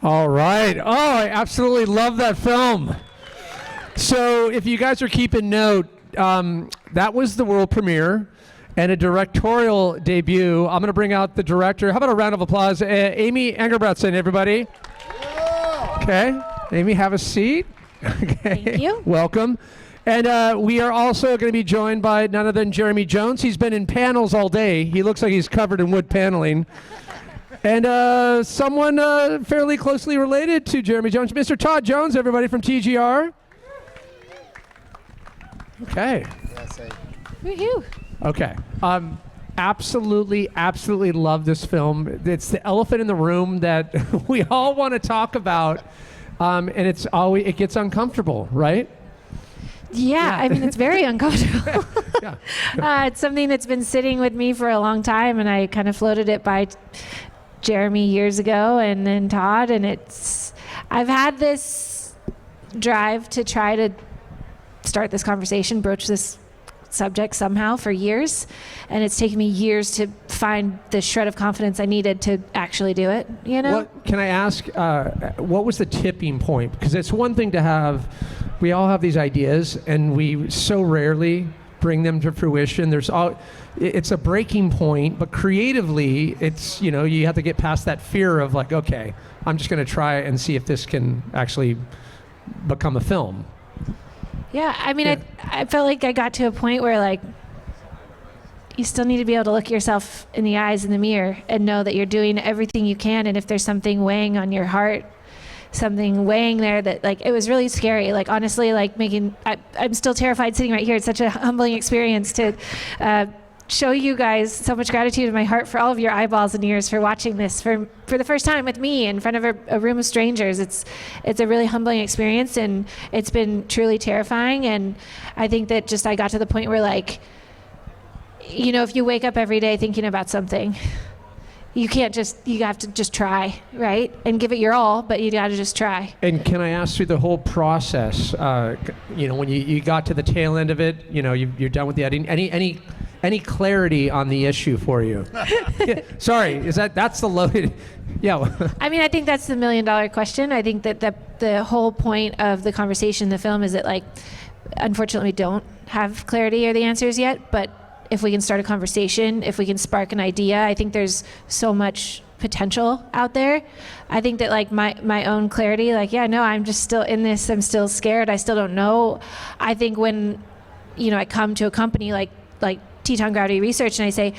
All right. Oh, I absolutely love that film. So if you guys are keeping note, that was the world premiere and a directorial debut. I'm going to bring out the director. How about a round of applause? Amie Engerbretson, everybody. Yeah. Okay. Amie, have a seat. Okay. Thank you. Welcome. And we are also going to be joined by none other than Jeremy Jones. He's been in panels all day. He looks like he's covered in wood paneling. And someone fairly closely related to Jeremy Jones, Mr. Todd Jones, everybody from TGR. Okay. Woohoo. Okay. Absolutely love this film. It's the elephant in the room that we all want to talk about, and it gets uncomfortable, right? Yeah, I mean, it's very uncomfortable. Yeah. It's something that's been sitting with me for a long time, and I kind of floated it by Jeremy years ago, and then Todd, and I've had this drive to try to start this conversation, broach this subject somehow for years, and it's taken me years to find the shred of confidence I needed to actually do it, you know? Can I ask, what was the tipping point? Because it's one thing to we all have these ideas, and we so rarely bring them to fruition. It's a breaking point, but creatively, it's, you have to get past that fear of like, okay, I'm just going to try and see if this can actually become a film. Yeah, I mean, yeah. I felt like I got to a point where, like, you still need to be able to look yourself in the eyes in the mirror and know that you're doing everything you can, and if there's something weighing on your heart, something weighing there that, like, it was really scary. Like, honestly, like, I'm still terrified sitting right here. It's such a humbling experience to show you guys so much gratitude in my heart for all of your eyeballs and ears for watching this for the first time with me in front of a room of strangers. It's a really humbling experience, and it's been truly terrifying. And I think that just I got to the point where, like, if you wake up every day thinking about something, you have to just try, right? And give it your all, but you got to just try. And can I ask through the whole process, when you got to the tail end of it, you're done with the editing, any clarity on the issue for you? Yeah, sorry, that's the loaded, yeah. I mean, I think that's the $1 million question. I think that the whole point of the conversation in the film is that, like, unfortunately we don't have clarity or the answers yet, but if we can start a conversation, if we can spark an idea, I think there's so much potential out there. I think that, like, my own clarity, like, yeah, no, I'm just still in this. I'm still scared. I still don't know. I think when, I come to a company like Teton Gravity Research and I say,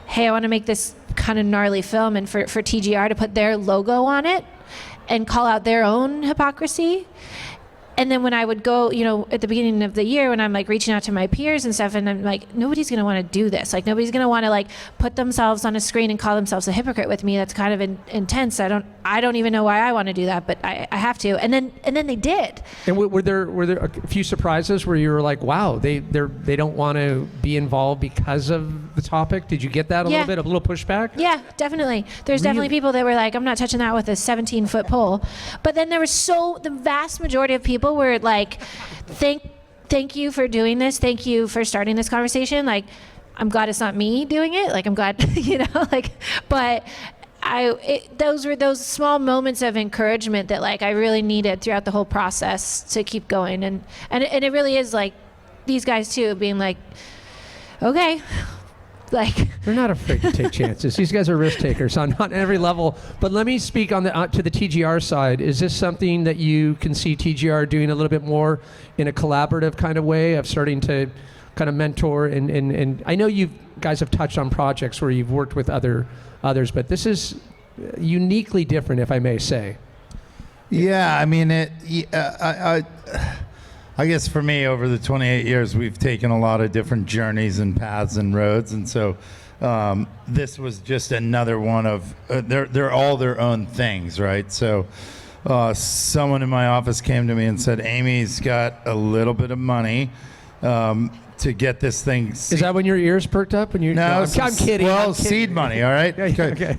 hey, I want to make this kind of gnarly film, and for TGR to put their logo on it and call out their own hypocrisy. And then when I would go, at the beginning of the year when I'm, like, reaching out to my peers and stuff, and I'm like, nobody's going to want to do this. Like, nobody's going to want to, like, put themselves on a screen and call themselves a hypocrite with me. That's kind of intense. I don't even know why I want to do that, but I have to. And then they did. And were there a few surprises where you were like, wow, they don't want to be involved because of the topic? Did you get that a little bit, a little pushback? Yeah, definitely. There's definitely people that were like, I'm not touching that with a 17-foot pole. But then there was the vast majority of people were like, thank you for doing this. Thank you for starting this conversation. Like, I'm glad it's not me doing it. Like, I'm glad, but those were those small moments of encouragement that, like, I really needed throughout the whole process to keep going. And it really is, like, these guys too being like, okay. Like, they're not afraid to take chances. These guys are risk takers on every level. But let me speak on to the TGR side. Is this something that you can see TGR doing a little bit more in a collaborative kind of way of starting to kind of mentor? And I know you guys have touched on projects where you've worked with others, but this is uniquely different, if I may say. Yeah, I mean, I guess for me, over the 28 years, we've taken a lot of different journeys and paths and roads, and so this was just another one of they're all their own things, right? So someone in my office came to me and said, Amie's got a little bit of money to get this thing. Is that when your ears perked up? When you? No, I'm kidding. Well, I'm kidding. Seed money, all right? Okay.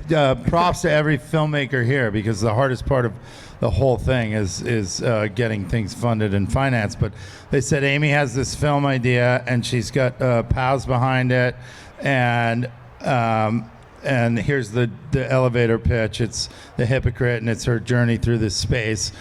Props to every filmmaker here, because the hardest part of the whole thing is getting things funded and financed. But they said Amie has this film idea, and she's got pals behind it, and and here's the elevator pitch. It's the Hypocrite, and it's her journey through this space.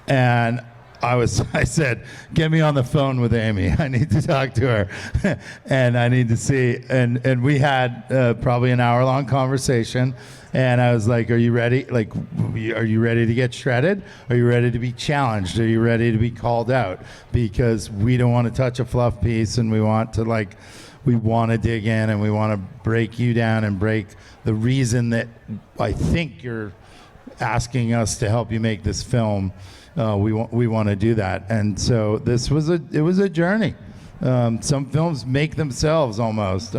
And I said, get me on the phone with Amie. I need to talk to her, and I need to see. And we had probably an hour-long conversation. And I was like, are you ready? Like, are you ready to get shredded? Are you ready to be challenged? Are you ready to be called out? Because we don't want to touch a fluff piece, and we want to dig in, and we want to break you down and break the reason that I think you're asking us to help you make this film. We want to do that. And so it was a journey. Some films make themselves almost.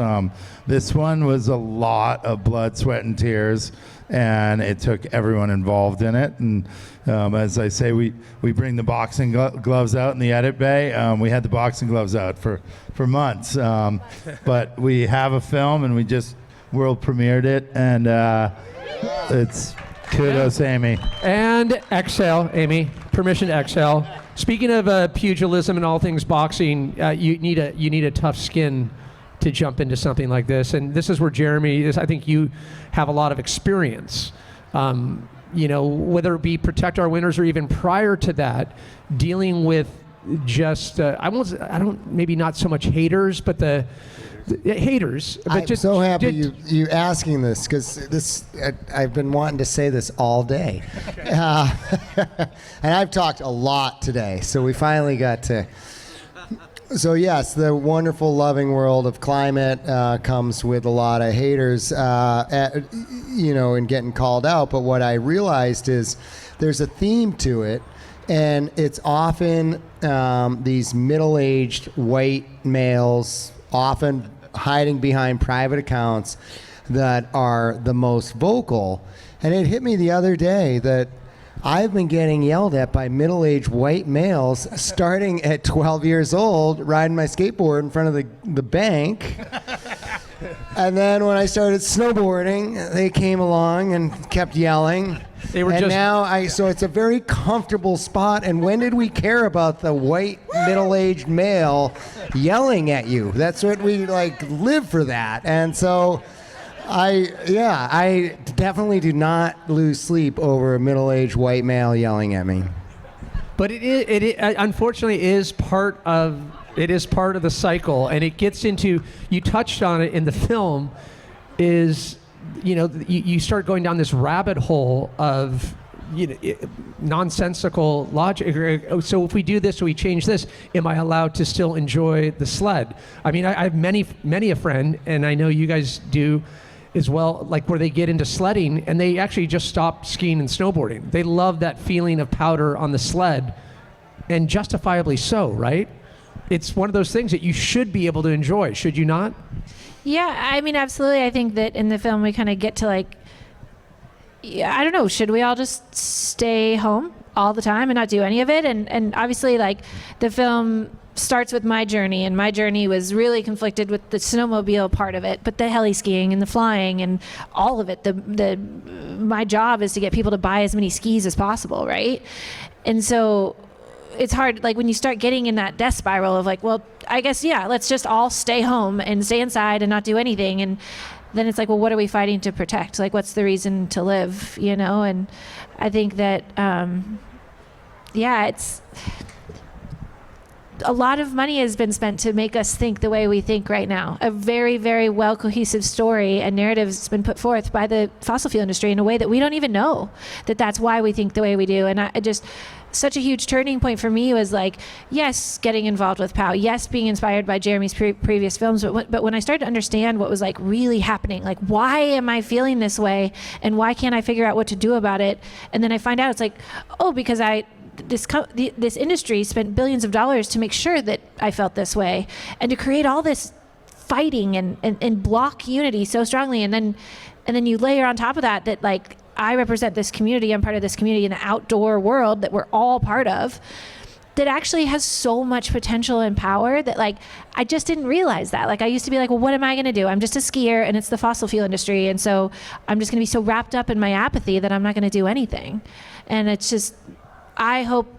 This one was a lot of blood, sweat, and tears, and it took everyone involved in it. And as I say, we bring the boxing gloves out in the edit bay. We had the boxing gloves out for months, but we have a film, and we just world premiered it, and it's kudos, Amie. And exhale, Amie. Permission to exhale. Speaking of pugilism and all things boxing, you need a tough skin to jump into something like this. And this is where Jeremy is. I think you have a lot of experience. Whether it be Protect Our Winners or even prior to that, dealing with just maybe not so much haters, but the haters. But I'm just, so happy you asking this, because I've been wanting to say this all day, and I've talked a lot today, so we finally got to. So yes, the wonderful, loving world of climate comes with a lot of haters, and getting called out. But what I realized is there's a theme to it, and it's often these middle-aged white males, often hiding behind private accounts, that are the most vocal. And it hit me the other day that I've been getting yelled at by middle-aged white males starting at 12 years old, riding my skateboard in front of the bank. And then when I started snowboarding, they came along and kept yelling. So it's a very comfortable spot. And when did we care about the white middle-aged male yelling at you? That's what we live for that. And so I definitely do not lose sleep over a middle-aged white male yelling at me. But it unfortunately is part of the cycle, and it gets into, you touched on it in the film, is you start going down this rabbit hole of nonsensical logic. So if we do this or we change this, am I allowed to still enjoy the sled? I mean, I have many a friend, and I know you guys do as well, where they get into sledding and they actually just stop skiing and snowboarding. They love that feeling of powder on the sled, and justifiably so, right? It's one of those things that you should be able to enjoy, should you not? Yeah, I mean, absolutely. I think that in the film we kind of get to I don't know, should we all just stay home all the time and not do any of it? And obviously, the film starts with my journey, and my journey was really conflicted with the snowmobile part of it, but the heli skiing and the flying and all of it. My job is to get people to buy as many skis as possible, right? And so it's hard, when you start getting in that death spiral of well, I guess, let's just all stay home and stay inside and not do anything. And then it's well, what are we fighting to protect? What's the reason to live, And I think that, it's a lot of money has been spent to make us think the way we think right now. A very, very well cohesive story and narrative has been put forth by the fossil fuel industry in a way that we don't even know that that's why we think the way we do. And I just, such a huge turning point for me was yes, getting involved with POW, yes, being inspired by Jeremy's previous films, but when I started to understand what was really happening, why am I feeling this way and why can't I figure out what to do about it? And then I find out it's because this industry spent billions of dollars to make sure that I felt this way and to create all this fighting and block unity so strongly. And then you layer on top of that I represent this community, I'm part of this community in the outdoor world that we're all part of, that actually has so much potential and power that I just didn't realize that. I used to be well, what am I going to do? I'm just a skier and it's the fossil fuel industry. And so I'm just going to be so wrapped up in my apathy that I'm not going to do anything. And it's just, I hope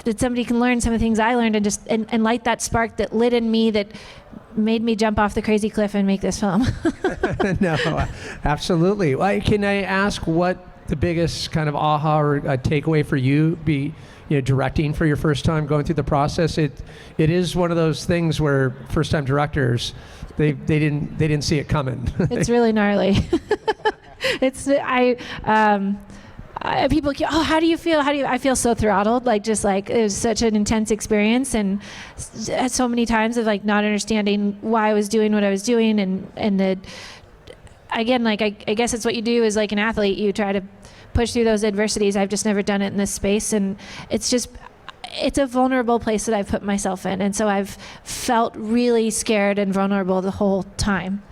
that somebody can learn some of the things I learned and light that spark that lit in me that made me jump off the crazy cliff and make this film. No, absolutely. Well, can I ask what the biggest kind of aha or takeaway for you be? Directing for your first time, going through the process. It is one of those things where first time directors, they didn't see it coming. It's really gnarly. People, how do you feel? I feel so throttled, it was such an intense experience, and so many times of not understanding why I was doing what I was doing, and I guess it's what you do as an athlete. You try to push through those adversities. I've just never done it in this space, and it's a vulnerable place that I've put myself in, and so I've felt really scared and vulnerable the whole time.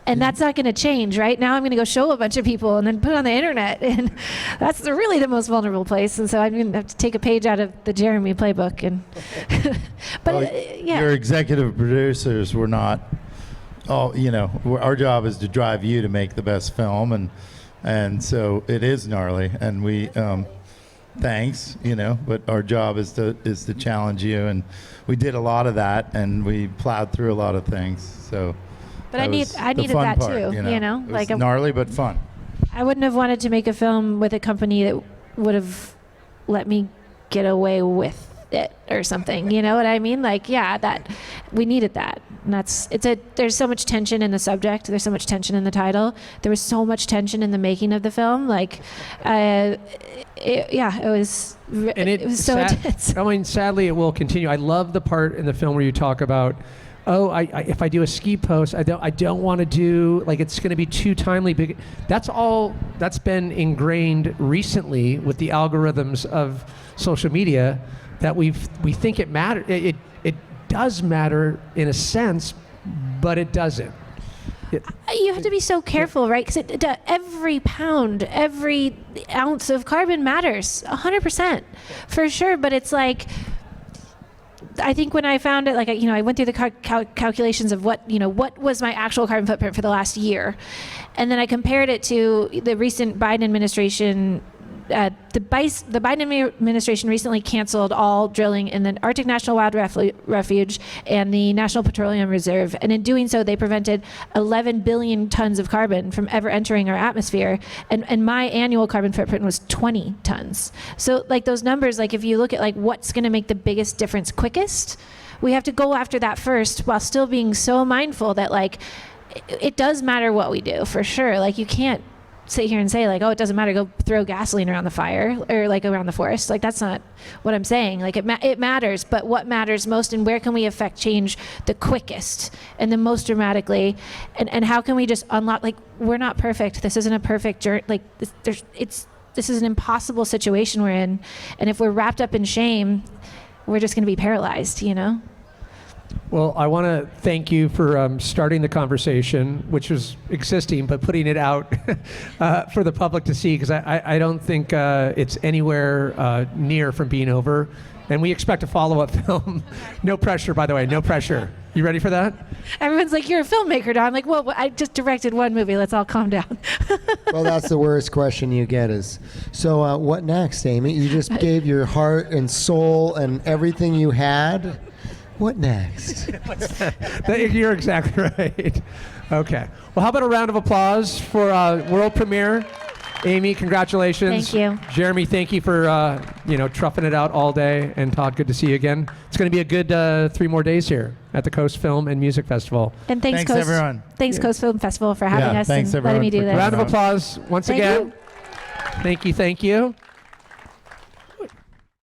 And that's not going to change, right? Now I'm going to go show a bunch of people and then put it on the internet. And that's really the most vulnerable place. And so I'm going to have to take a page out of the Jeremy playbook. Your executive producers were not, our job is to drive you to make the best film. And so it is gnarly. And we, thanks, but our job is to challenge you. And we did a lot of that, and we plowed through a lot of things. So. But I needed that part, too, It was gnarly but fun. I wouldn't have wanted to make a film with a company that would have let me get away with it or something. You know what I mean? That we needed that. And there's so much tension in the subject. There's so much tension in the title. There was so much tension in the making of the film. It was so intense. I mean, sadly, it will continue. I love the part in the film where you talk about, if I do a ski post, I don't want to do, it's going to be too timely. That's been ingrained recently with the algorithms of social media, that we think it matters. It does matter in a sense, but it doesn't. You have to be so careful, right? Because every pound, every ounce of carbon matters, 100%, for sure. But it's I think when I found it, I went through the calculations of what was my actual carbon footprint for the last year. And then I compared it to the recent Biden administration. The Biden administration recently canceled all drilling in the Arctic National Wild Refuge and the National Petroleum Reserve. And in doing so, they prevented 11 billion tons of carbon from ever entering our atmosphere. And my annual carbon footprint was 20 tons. So those numbers, if you look at what's going to make the biggest difference quickest, we have to go after that first, while still being so mindful that it does matter what we do, for sure. You can't sit here and say it doesn't matter, go throw gasoline around the fire or around the forest. That's not what I'm saying. It matters, but what matters most, and where can we affect change the quickest and the most dramatically, and how can we just unlock, we're not perfect. This isn't a perfect journey. This is an impossible situation we're in, and if we're wrapped up in shame, we're just going to be paralyzed, Well, I want to thank you for starting the conversation, which was existing, but putting it out for the public to see, because I don't think it's anywhere near from being over. And we expect a follow-up film. No pressure, by the way, no pressure. You ready for that? Everyone's like, you're a filmmaker, Don. I'm like, well, I just directed one movie. Let's all calm down. Well, that's the worst question you get is, so what next, Amie? You just gave your heart and soul and everything you had. What next? You're exactly right. Okay. Well, how about a round of applause for world premiere? Amie, congratulations. Thank you. Jeremy, thank you for troughing it out all day. And Todd, good to see you again. It's going to be a good 3 more days here at the Coast Film and Music Festival. And thanks Coast, everyone. Thanks, Coast Film Festival, for having us thanks, and letting me do this. Round of applause once again. You. Thank you. Thank you.